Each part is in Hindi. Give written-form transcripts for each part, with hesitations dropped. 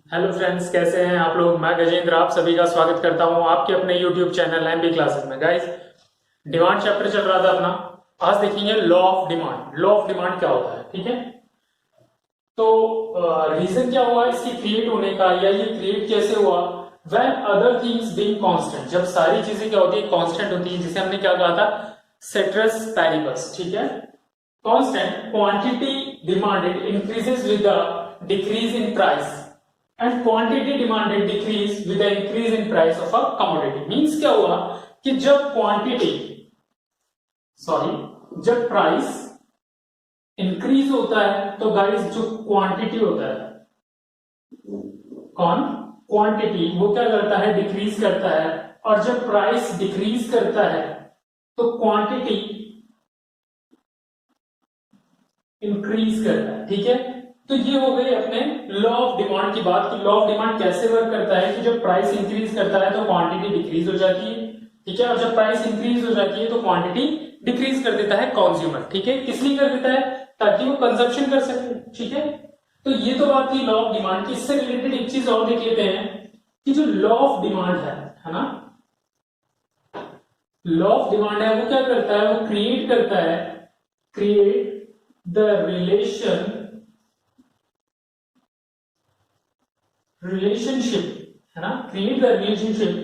हेलो फ्रेंड्स, कैसे हैं आप लोग। मैं गजेंद्र आप सभी का स्वागत करता हूं आपके अपने यूट्यूब चैनल एमबी क्लासेस में। गाइस, डिमांड चैप्टर चल रहा था अपना। आज देखेंगे law of demand. Law of demand क्या होता है, ठीक है। तो रीजन क्या हुआ इसकी क्रिएट होने का, या ये क्रिएट कैसे हुआ। When other things being constant, जब सारी चीजें क्या होती है, कांस्टेंट होती है, जिसे हमने क्या कहा था, सेट्रस पैरिबस, ठीक है। Constant quantity demanded increases with the decrease in price and quantity demanded decrease with the increase in price of a commodity। Means क्या हुआ कि जब प्राइस इंक्रीज होता है तो गाइस जो क्वांटिटी होता है, क्वांटिटी वो क्या करता है, डिक्रीज करता है। और जब प्राइस डिक्रीज करता है तो क्वांटिटी इंक्रीज करता है, ठीक है। तो ये हो गई अपने लॉ ऑफ डिमांड की बात, कि लॉ ऑफ डिमांड कैसे वर्क करता है कि जब प्राइस इंक्रीज करता है तो क्वांटिटी डिक्रीज हो जाती है, ठीक है। और जब प्राइस इंक्रीज हो जाती है तो क्वांटिटी डिक्रीज कर देता है कंज्यूमर, ठीक है। किस लिए कर देता है, ताकि वो कंजप्शन कर सके, ठीक है। तो ये तो बात थी लॉ ऑफ डिमांड की। इससे रिलेटेड एक चीज और देख लेते हैं कि जो लॉ ऑफ डिमांड है ना, लॉ ऑफ डिमांड है वो क्या करता है, वो क्रिएट करता है, क्रिएट द रिलेशनशिप है ना, create the relationship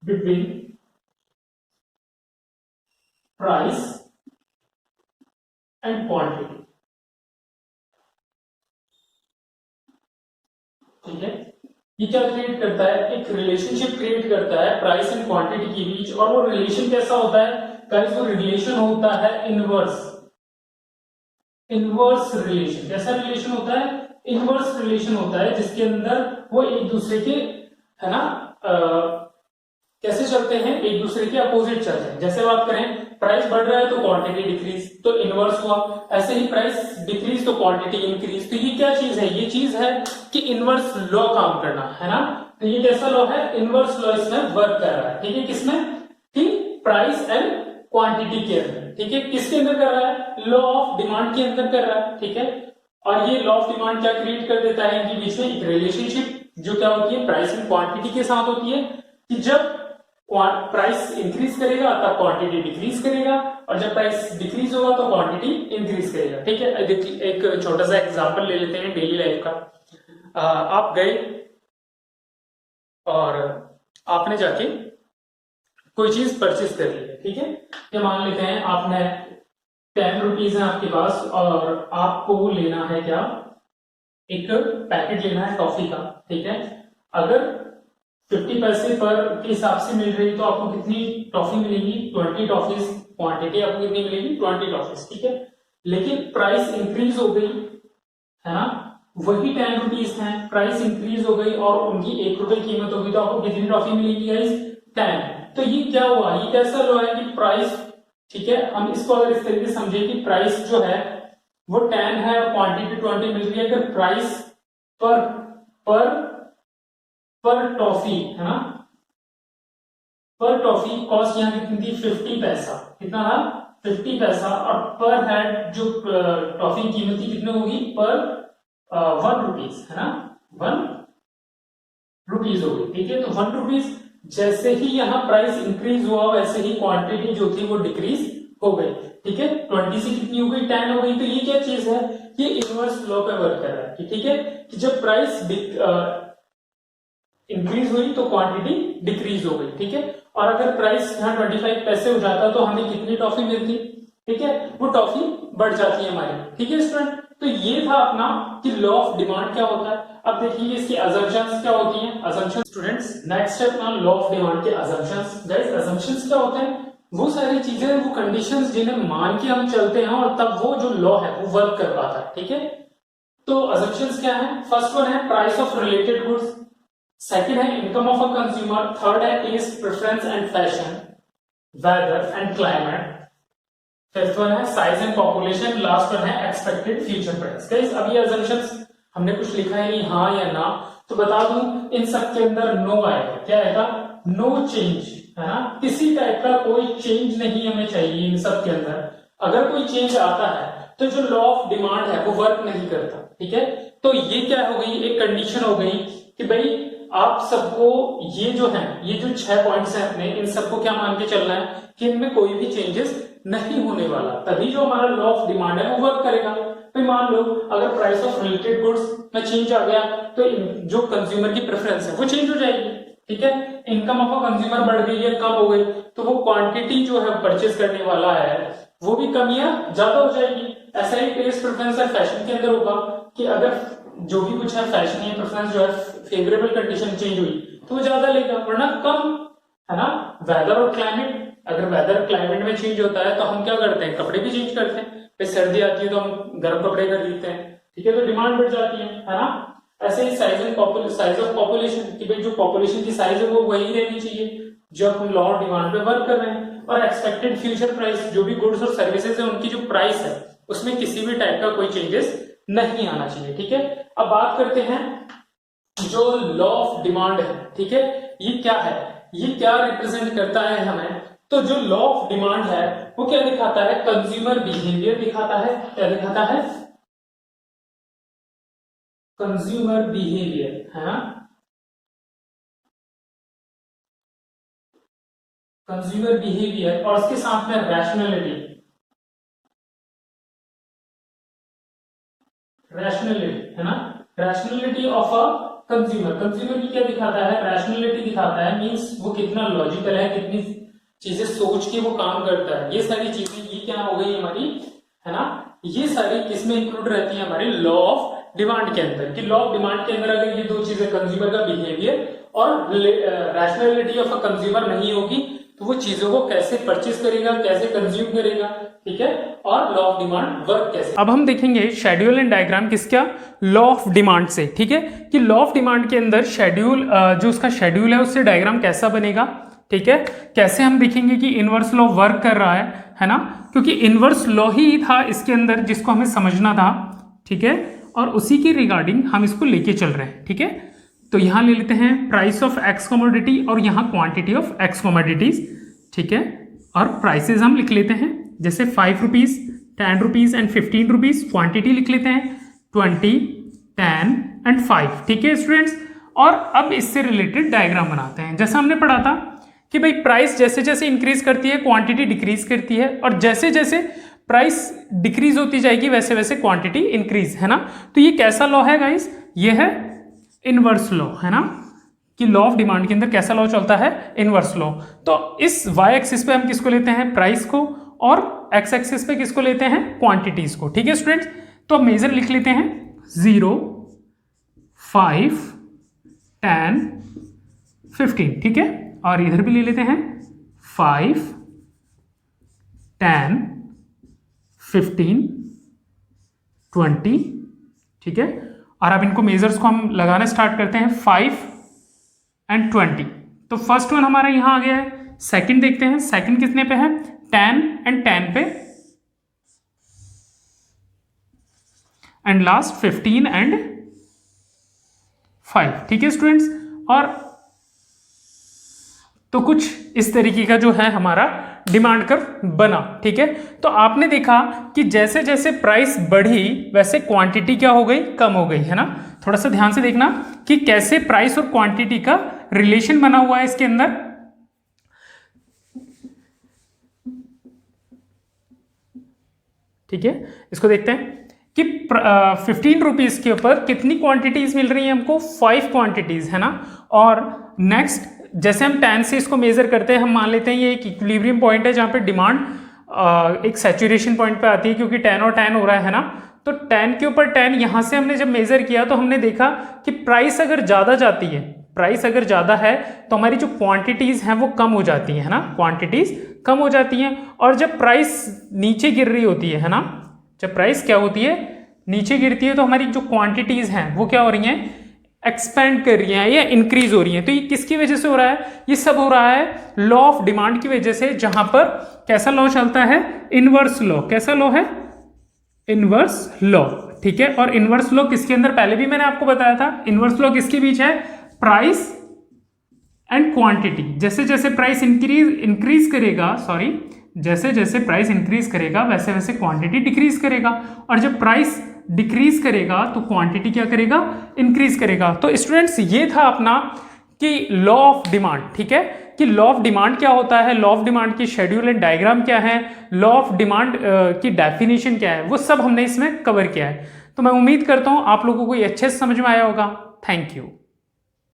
between price and quantity, ठीक है। ये क्या क्रिएट करता है, एक रिलेशनशिप क्रिएट करता है प्राइस एंड क्वांटिटी के बीच। और वो रिलेशन कैसा होता है गाइस, वो रिलेशन होता है इनवर्स रिलेशन। कैसा रिलेशन होता है, इनवर्स रिलेशन होता है, जिसके अंदर वो एक दूसरे के है ना कैसे चलते हैं, एक दूसरे के अपोजिट चलते हैं। जैसे बात करें, प्राइस बढ़ रहा है तो क्वांटिटी डिक्रीज, तो इनवर्स हुआ। ऐसे ही प्राइस डिक्रीज तो क्वांटिटी इंक्रीज। तो ये क्या चीज है, ये चीज है कि इनवर्स लॉ काम करना, है ना। तो ये कैसा लॉ है, इनवर्स लॉ इसमें वर्क कर रहा है, ठीक है। किसमें, कि प्राइस एंड क्वांटिटी के अंदर, ठीक है। किसके अंदर कर रहा है, लॉ ऑफ डिमांड के अंदर कर रहा है, ठीक है। और ये लॉ ऑफ डिमांड क्या क्रिएट कर देता है, इनके बीच में एक रिलेशनशिप जो क्या होती है, प्राइस एंड क्वांटिटी के साथ होती है, कि जब प्राइस इंक्रीज करेगा तब क्वांटिटी डिक्रीज करेगा, और जब प्राइस डिक्रीज होगा तो क्वांटिटी इंक्रीज करेगा, ठीक है। देखिए एक छोटा सा एग्जांपल ले लेते हैं डेली लाइफ का। आप गए और आपने जाके कोई चीज परचेज कर ली है, ठीक है। ये मान लेते हैं आपने 10 रुपीज है आपके पास, और आपको लेना है क्या, एक पैकेट लेना है टॉफी का, ठीक है। अगर 50 पैसे पर के हिसाब से मिल रही तो आपको कितनी टॉफी मिलेगी, 20 टॉफीज। क्वांटिटी आपको कितनी मिलेगी, 20 टॉफीज, ठीक है। लेकिन प्राइस इंक्रीज हो गई, है ना, वही 10 रुपीज है, प्राइस इंक्रीज हो गई और उनकी 1 रुपए कीमत होगी, तो आपको कितनी टॉफी मिलेगी गाइस, 10। तो ये क्या हुआ, ये कैसा हुआ है कि प्राइस, ठीक है, हम इसको अगर इस तरीके से समझे कि प्राइस जो है वो 10 है और क्वांटिटी 20 मिल रही है। अगर प्राइस पर पर पर टॉफी, है ना, पर टॉफी कॉस्ट यहाँ कितनी थी, 50 पैसा। कितना था, 50 पैसा। और पर हेड जो टॉफी कीमत थी कितनी होगी, पर 1 रुपीज, है ना, 1 रुपीज होगी, ठीक है। तो 1 रुपीज, जैसे ही यहाँ प्राइस इंक्रीज हुआ वैसे ही क्वांटिटी जो थी वो डिक्रीज हो गई, ठीक है। 20 से कितनी हो गई, 10 हो गई। तो ये क्या चीज है, ये इनवर्स लॉ पे वर्क कर रहा है, ठीक है, कि जब प्राइस इंक्रीज हुई तो क्वांटिटी डिक्रीज हो गई, ठीक है। और अगर प्राइस यहाँ 25 पैसे हो जाता तो हमें कितनी टॉफी मिलती, ठीक है, वो टॉफी बढ़ जाती है हमारी, ठीक है स्टूडेंट। तो ये था अपना कि लॉ ऑफ डिमांड क्या होता है। अब देखिए इसकी असम्पशंस क्या होती हैं। असम्पशंस स्टूडेंट्स, नेक्स्ट स्टेप ना लॉ ऑफ डिमांड के असम्पशंस। गाइस, असम्पशंस क्या होते हैं, वो सारी चीजें, वो कंडीशंस जिन्हें मान के हम चलते हैं और तब वो जो लॉ है वो वर्क कर पाता है, ठीक है। तो असम्पशंस क्या है, फर्स्ट वन है price of related goods, second है income of a consumer, third है taste preference and fashion, weather and climate, fifth one है size and population, last one है एक्सपेक्टेड फ्यूचर प्राइस। गाइस, अब ये असम्पशंस हमने कुछ लिखा है नहीं, हाँ या ना, तो बता दूं इन सब के अंदर नो आएगा। क्या आएगा, नो चेंज, है ना, किसी टाइप का कोई चेंज नहीं हमें चाहिए इन सब के अंदर। अगर कोई चेंज आता है तो जो लॉ ऑफ डिमांड है वो वर्क नहीं करता, ठीक है। तो ये क्या हो गई, एक कंडीशन हो गई कि भाई आप सबको ये जो है, ये जो 6 पॉइंट्स हैं अपने, इन सबको क्या मान के चलना है कि इनमें कोई भी चेंजेस नहीं होने वाला, तभी जो हमारा लॉ ऑफ डिमांड है वो वर्क करेगा। भाई मान लो अगर प्राइस ऑफ रिलेटेड गुड्स में चेंज आ गया तो जो कंज्यूमर की प्रेफरेंस है वो चेंज हो जाएगी, ठीक है। इनकम ऑफ अ कंज्यूमर बढ़ गई है, कम हो गई, तो वो क्वांटिटी जो है परचेज करने वाला है वो भी कम या ज्यादा हो जाएगी। ऐसा ही टेस्ट प्रेफरेंस है फैशन के अंदर होगा कि अगर जो भी कुछ है फैशन या प्रेफरेंस जो है फेवरेबल कंडीशन चेंज हुई तो वो ज्यादा लेगा, वरना कम, है ना। वेदर और क्लाइमेट, अगर वेदर क्लाइमेट में चेंज होता है तो हम क्या करते हैं, कपड़े भी चेंज करते हैं। फिर सर्दी आती है तो हम गर्म कपड़े खरीदते हैं, ठीक है, तो डिमांड बढ़ जाती है ना। ऐसे ही साइज ऑफ पॉपुलेशन, कि भाई जो पॉपुलेशन की साइज है वो वही रहनी चाहिए जब हम लॉ ऑफ डिमांड पे वर्क कर रहे हैं। और एक्सपेक्टेड फ्यूचर प्राइस, जो भी गुड्स और सर्विसेज है उनकी जो प्राइस है उसमें किसी भी टाइप का कोई चेंजेस नहीं आना चाहिए, ठीक है। अब बात करते हैं जो लॉ ऑफ डिमांड है, ठीक है, ये क्या है, ये क्या रिप्रेजेंट करता है हमें। तो जो लॉ ऑफ डिमांड है वो क्या दिखाता है, कंज्यूमर बिहेवियर दिखाता है। क्या दिखाता है, कंज्यूमर बिहेवियर, है ना, कंज्यूमर बिहेवियर, और उसके साथ में रैशनैलिटी, है ना, rationality of a consumer. Consumer की क्या दिखाता है, रैशनैलिटी दिखाता है, मींस वो कितना लॉजिकल है, कितनी चीजें सोच के वो काम करता है। ये सारी चीजें ये क्या हो गई हमारी, है ना, ये सारी किसमें इंक्लूड रहती है, हमारी लॉ ऑफ डिमांड के अंदर। कि लॉ ऑफ डिमांड के अंदर अगर ये दो चीजें, कंज्यूमर का बिहेवियर और रैशनैलिटी ऑफ अ कंज्यूमर नहीं होगी तो वो चीजों को कैसे परचेज करेगा, कैसे कंज्यूम करेगा, ठीक है, और लॉ ऑफ डिमांड वर्क कैसे। अब हम देखेंगे शेड्यूल एंड डायग्राम किसका, लॉ ऑफ डिमांड से, ठीक है, कि लॉ ऑफ डिमांड के अंदर शेड्यूल, जो उसका शेड्यूल है उससे डायग्राम कैसा बनेगा, ठीक है। कैसे हम देखेंगे कि इनवर्स लॉ वर्क कर रहा है ना, क्योंकि इनवर्स लॉ ही था इसके अंदर जिसको हमें समझना था, ठीक है, और उसी की रिगार्डिंग हम इसको लेके चल रहे हैं, ठीक है। तो यहां ले लेते हैं प्राइस ऑफ एक्स कमोडिटी और यहां क्वांटिटी ऑफ एक्स कमोडिटीज, ठीक है, और प्राइसेस हम लिख लेते हैं, जैसे 5 rupees, 10 rupees and 15 rupees. Quantity लिख लेते हैं 20, 10 एंड 5, ठीक है स्टूडेंट्स। और अब इससे रिलेटेड डायग्राम बनाते हैं। जैसा हमने पढ़ा था कि भाई प्राइस जैसे जैसे इंक्रीज करती है क्वांटिटी डिक्रीज करती है, और जैसे जैसे प्राइस डिक्रीज होती जाएगी वैसे वैसे क्वांटिटी इंक्रीज, है ना। तो ये कैसा लॉ है गाइस, ये है इनवर्स लॉ, है ना, कि लॉ ऑफ डिमांड के अंदर कैसा लॉ चलता है, इनवर्स लॉ। तो इस वाई एक्सिस पे हम किसको लेते हैं, प्राइस को, और एक्स एक्सिस पे किसको लेते हैं, क्वांटिटीज को, ठीक है स्टूडेंट्स। तो अब मेजर लिख लेते हैं 0, 5, 10, 15, ठीक है, और इधर भी ले लेते हैं 5, 10, 15, 20, ठीक है। और अब इनको मेजर्स को हम लगाना स्टार्ट करते हैं 5 एंड 20। तो फर्स्ट वन हमारा यहां आ गया है। सेकंड देखते हैं, सेकंड कितने पे है, 10 एंड 10 पे, एंड लास्ट 15 एंड 5, ठीक है स्टूडेंट्स। और तो कुछ इस तरीके का जो है हमारा डिमांड कर्व बना, ठीक है। तो आपने देखा कि जैसे जैसे प्राइस बढ़ी वैसे क्वांटिटी क्या हो गई, कम हो गई, है ना। थोड़ा सा ध्यान से देखना कि कैसे प्राइस और क्वांटिटी का रिलेशन बना हुआ है इसके अंदर। ठीक है, इसको देखते हैं कि 15 रुपीज के ऊपर कितनी क्वांटिटीज मिल रही है हमको, 5 क्वांटिटीज, है ना। और नेक्स्ट जैसे हम 10 से इसको मेजर करते हैं, हम मान लेते हैं ये एक इक्विलिब्रियम पॉइंट है जहां पे डिमांड एक सैचुरेशन पॉइंट पे आती है, क्योंकि 10 और 10 हो रहा है ना। तो 10 के ऊपर 10 यहां से हमने जब मेजर किया तो हमने देखा कि प्राइस अगर ज्यादा जाती है, प्राइस अगर ज्यादा है तो हमारी जो क्वांटिटीज हैं वो कम हो जाती है ना, क्वांटिटीज कम हो जाती हैं। और जब प्राइस नीचे गिर रही होती है ना, जब प्राइस क्या होती है, नीचे गिरती है, तो हमारी जो क्वांटिटीज हैं वो क्या हो रही हैं, एक्सपेंड कर रही हैं या इंक्रीज हो रही हैं। तो ये किसकी वजह से हो रहा है, ये सब हो रहा है लॉ ऑफ डिमांड की वजह से, जहां पर कैसा लॉ चलता है, इनवर्स लॉ। कैसा लॉ है, इनवर्स लॉ, ठीक है। और इनवर्स लॉ किसके अंदर, पहले भी मैंने आपको बताया था, इनवर्स लॉ किसके बीच है, प्राइस एंड क्वांटिटी। जैसे जैसे प्राइस इंक्रीज करेगा, जैसे जैसे प्राइस इंक्रीज करेगा वैसे वैसे क्वांटिटी डिक्रीज करेगा, और जब प्राइस डिक्रीज करेगा तो क्वांटिटी क्या करेगा, इंक्रीज करेगा। तो स्टूडेंट्स ये था अपना कि लॉ ऑफ डिमांड, ठीक है, कि लॉ ऑफ डिमांड क्या होता है, लॉ ऑफ डिमांड की शेड्यूल एंड डायग्राम क्या है, लॉ ऑफ डिमांड की डेफिनेशन क्या है, वो सब हमने इसमें कवर किया है। तो मैं उम्मीद करता हूं आप लोगों को ये अच्छे से समझ में आया होगा। Thank you.